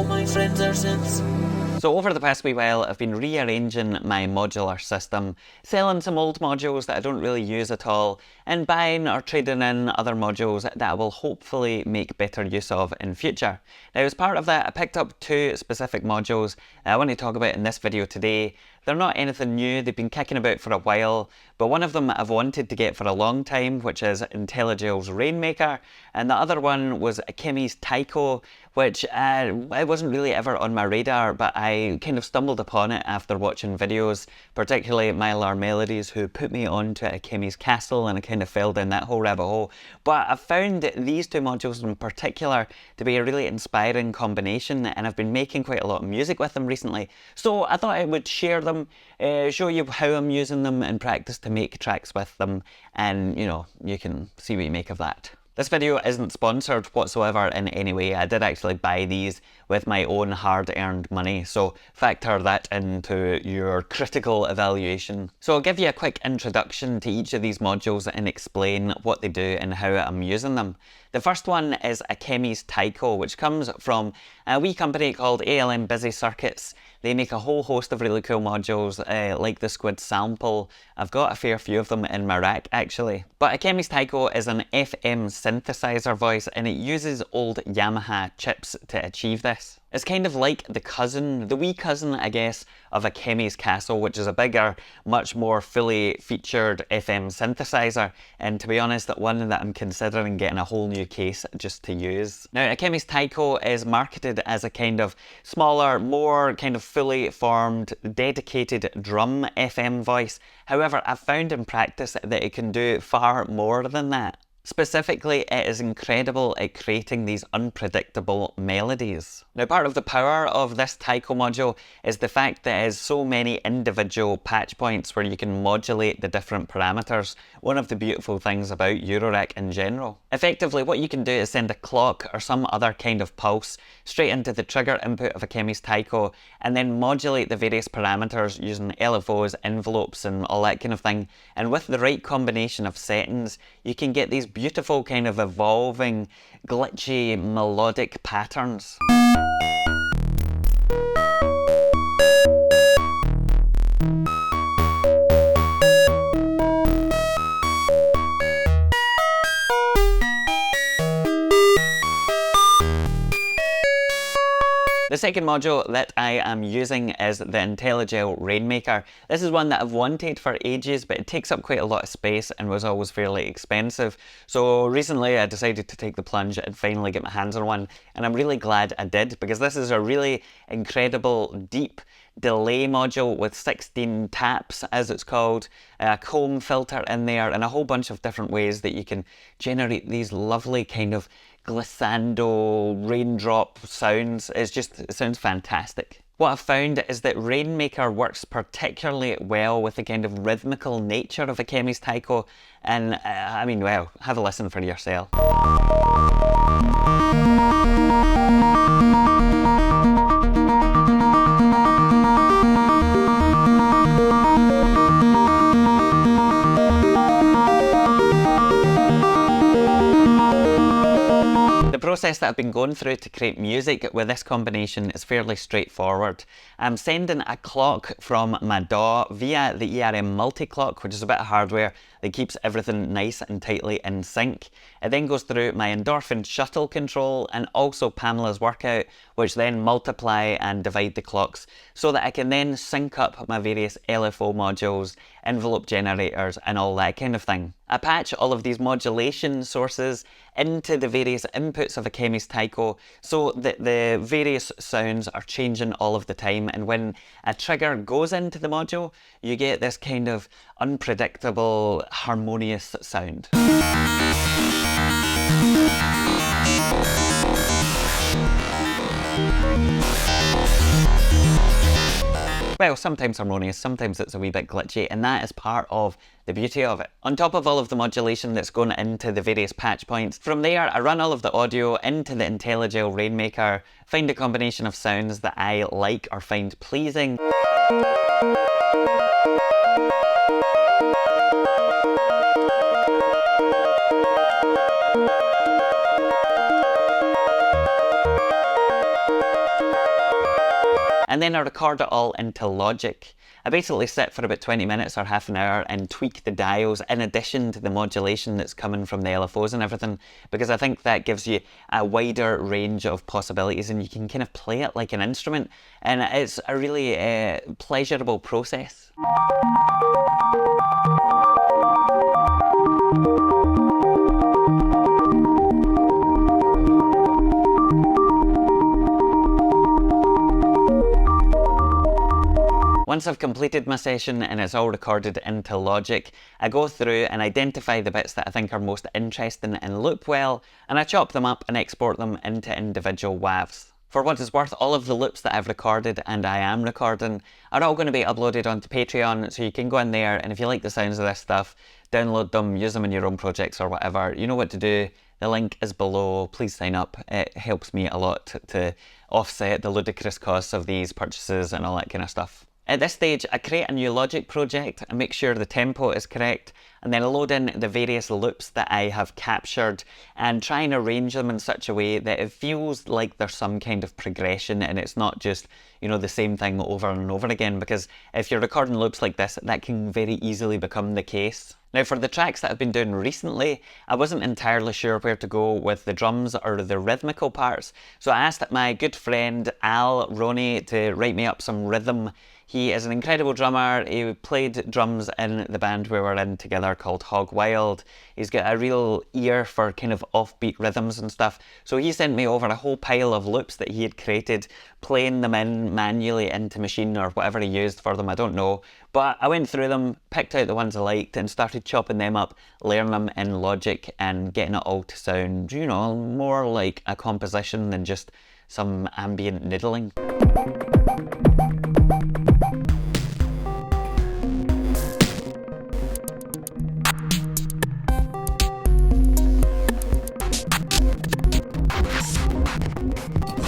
my friends are synths. So over the past wee while, I've been rearranging my modular system, selling some old modules that I don't really use at all, and buying or trading in other modules that I will hopefully make better use of in future. Now, as part of that, I picked up two specific modules that I want to talk about in this video today. They're not anything new, they've been kicking about for a while, but one of them I've wanted to get for a long time, which is IntelliGel's Rainmaker, and the other one was Akemie's Taiko, which it wasn't really ever on my radar, but I kind of stumbled upon it after watching videos, particularly Modular Melodies, who put me onto Akemie's Castle, and I kind of fell down that whole rabbit hole. But I found these two modules in particular to be a really inspiring combination, and I've been making quite a lot of music with them recently, so I thought I would share them, show you how I'm using them in practice to make tracks with them, and you know, you can see what you make of that. This video isn't sponsored whatsoever in any way. I did actually buy these with my own hard-earned money, so factor that into your critical evaluation. So I'll give you a quick introduction to each of these modules and explain what they do and how I'm using them. The first one is Akemie's Taiko, which comes from a wee company called ALM Busy Circuits. They make a whole host of really cool modules, like the Squid Sample. I've got a fair few of them in my rack actually. But Akemie's Taiko is an FM synthesizer voice, and it uses old Yamaha chips to achieve this. It's kind of like the wee cousin, I guess, of Akemie's Castle, which is a bigger, much more fully featured FM synthesizer, and to be honest, one that I'm considering getting a whole new case just to use. Now, Akemie's Taiko is marketed as a kind of smaller, more kind of fully formed, dedicated drum FM voice. However, I've found in practice that it can do far more than that. Specifically, it is incredible at creating these unpredictable melodies. Now, part of the power of this Taiko module is the fact that it has so many individual patch points where you can modulate the different parameters, one of the beautiful things about Eurorack in general. Effectively, what you can do is send a clock or some other kind of pulse straight into the trigger input of Akemie's Taiko, and then modulate the various parameters using LFOs, envelopes, and all that kind of thing. And with the right combination of settings, you can get these beautiful kind of evolving, glitchy, melodic patterns. The second module that I am using is the IntelliGel Rainmaker. This is one that I've wanted for ages, but it takes up quite a lot of space and was always fairly expensive. So recently I decided to take the plunge and finally get my hands on one, and I'm really glad I did, because this is a really incredible, deep delay module with 16 taps, as it's called, a comb filter in there, and a whole bunch of different ways that you can generate these lovely kind of glissando raindrop sounds. It sounds fantastic. What I've found is that Rainmaker works particularly well with the kind of rhythmical nature of Akemie's Taiko, and I mean, well, have a listen for yourself. The process that I've been going through to create music with this combination is fairly straightforward. I'm sending a clock from my DAW via the ERM multi-clock, which is a bit of hardware that keeps everything nice and tightly in sync. It then goes through my endorphin shuttle control and also Pamela's workout, which then multiply and divide the clocks so that I can then sync up my various LFO modules, envelope generators, and all that kind of thing. I patch all of these modulation sources into the various inputs of Akemie's Taiko so that the various sounds are changing all of the time, and when a trigger goes into the module, you get this kind of unpredictable, harmonious sound. Well, sometimes harmonious, sometimes it's a wee bit glitchy, and that is part of the beauty of it. On top of all of the modulation that's going into the various patch points, from there I run all of the audio into the IntelliGel Rainmaker, find a combination of sounds that I like or find pleasing. and then I record it all into Logic. I basically sit for about 20 minutes or half an hour and tweak the dials in addition to the modulation that's coming from the LFOs and everything, because I think that gives you a wider range of possibilities and you can kind of play it like an instrument, and it's a really pleasurable process. Once I've completed my session and it's all recorded into Logic, I go through and identify the bits that I think are most interesting and loop well, and I chop them up and export them into individual WAVs. For what it's worth, all of the loops that I've recorded and I am recording are all going to be uploaded onto Patreon, so you can go in there and if you like the sounds of this stuff, download them, use them in your own projects or whatever. You know what to do. The link is below. Please sign up. It helps me a lot to offset the ludicrous costs of these purchases and all that kind of stuff. At this stage, I create a new Logic project and make sure the tempo is correct, and then I load in the various loops that I have captured and try and arrange them in such a way that it feels like there's some kind of progression and it's not just, you know, the same thing over and over again, because if you're recording loops like this, that can very easily become the case. Now, for the tracks that I've been doing recently, I wasn't entirely sure where to go with the drums or the rhythmical parts, so I asked my good friend Al Roney to write me up some rhythm. He is an incredible drummer. He played drums in the band we were in together called Hog Wild. He's got a real ear for kind of offbeat rhythms and stuff. So he sent me over a whole pile of loops that he had created, playing them in manually into Machine or whatever he used for them, I don't know. But I went through them, picked out the ones I liked and started chopping them up, layering them in Logic and getting it all to sound, you know, more like a composition than just some ambient niddling.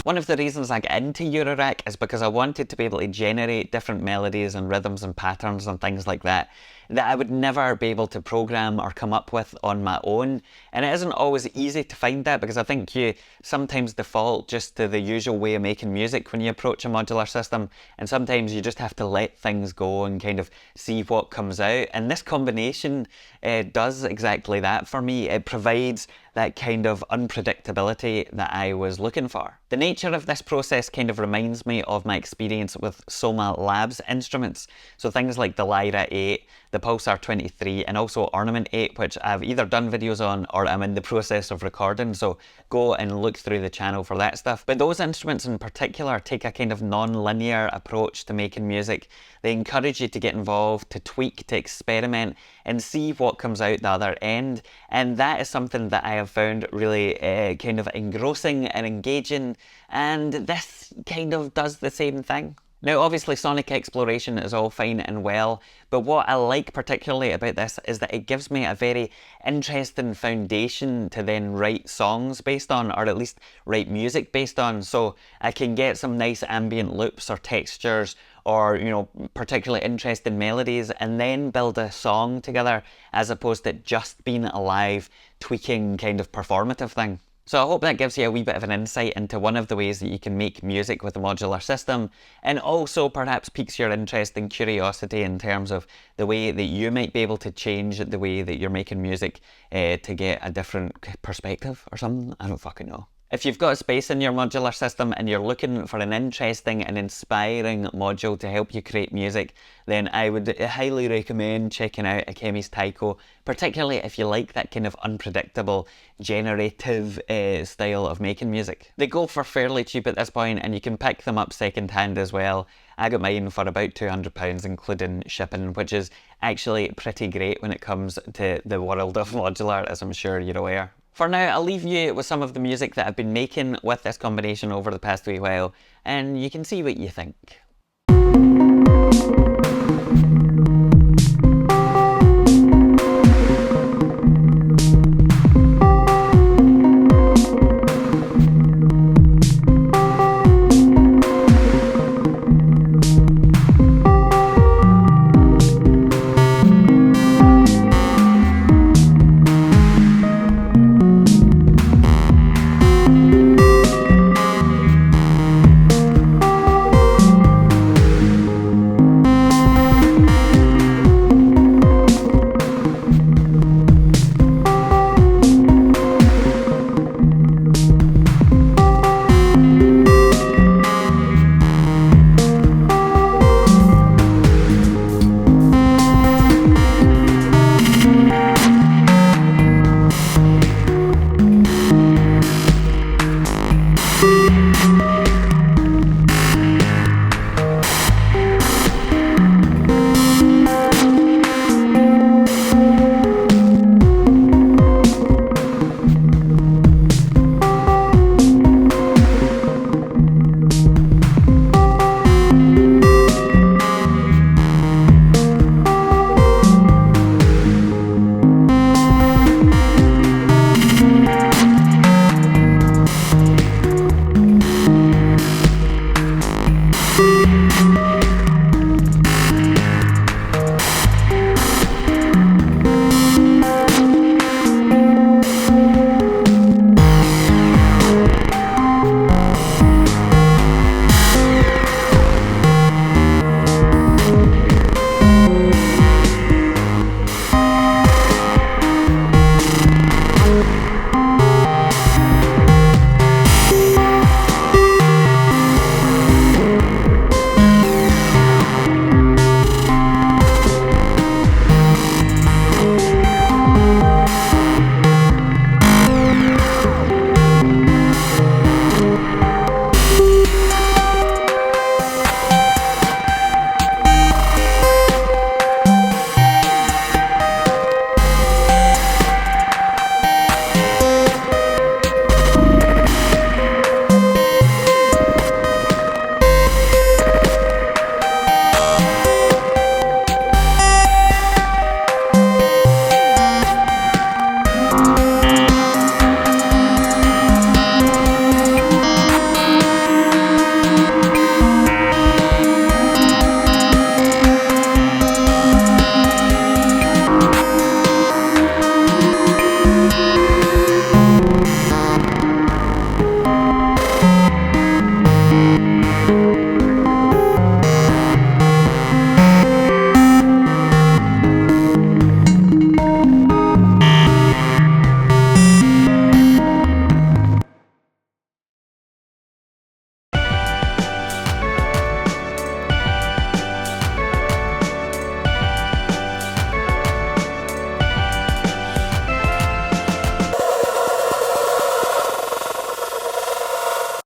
One of the reasons I got into Eurorack is because I wanted to be able to generate different melodies and rhythms and patterns and things like that I would never be able to program or come up with on my own. And it isn't always easy to find that, because I think you sometimes default just to the usual way of making music when you approach a modular system, and sometimes you just have to let things go and kind of see what comes out. And this combination does exactly that for me. It provides that kind of unpredictability that I was looking for. The nature of this process kind of reminds me of my experience with Soma Labs instruments. So things like the Lyra 8, the Pulsar 23, and also Ornament 8, which I've either done videos on or I'm in the process of recording, so go and look through the channel for that stuff. But those instruments in particular take a kind of non-linear approach to making music. They encourage you to get involved, to tweak, to experiment, and see what comes out the other end. And that is something that I have found really kind of engrossing and engaging, and this kind of does the same thing. Now, obviously, sonic exploration is all fine and well, but what I like particularly about this is that it gives me a very interesting foundation to then write songs based on, or at least write music based on. So I can get some nice ambient loops or textures, or, you know, particularly interesting melodies, and then build a song together, as opposed to just being a live, tweaking kind of performative thing. So I hope that gives you a wee bit of an insight into one of the ways that you can make music with a modular system, and also perhaps piques your interest and curiosity in terms of the way that you might be able to change the way that you're making music to get a different perspective or something. I don't fucking know. If you've got a space in your modular system and you're looking for an interesting and inspiring module to help you create music, then I would highly recommend checking out Akemie's Taiko, particularly if you like that kind of unpredictable, generative style of making music. They go for fairly cheap at this point, and you can pick them up second hand as well. I got mine for about £200 including shipping, which is actually pretty great when it comes to the world of modular, as I'm sure you're aware. For now, I'll leave you with some of the music that I've been making with this combination over the past wee while, and you can see what you think.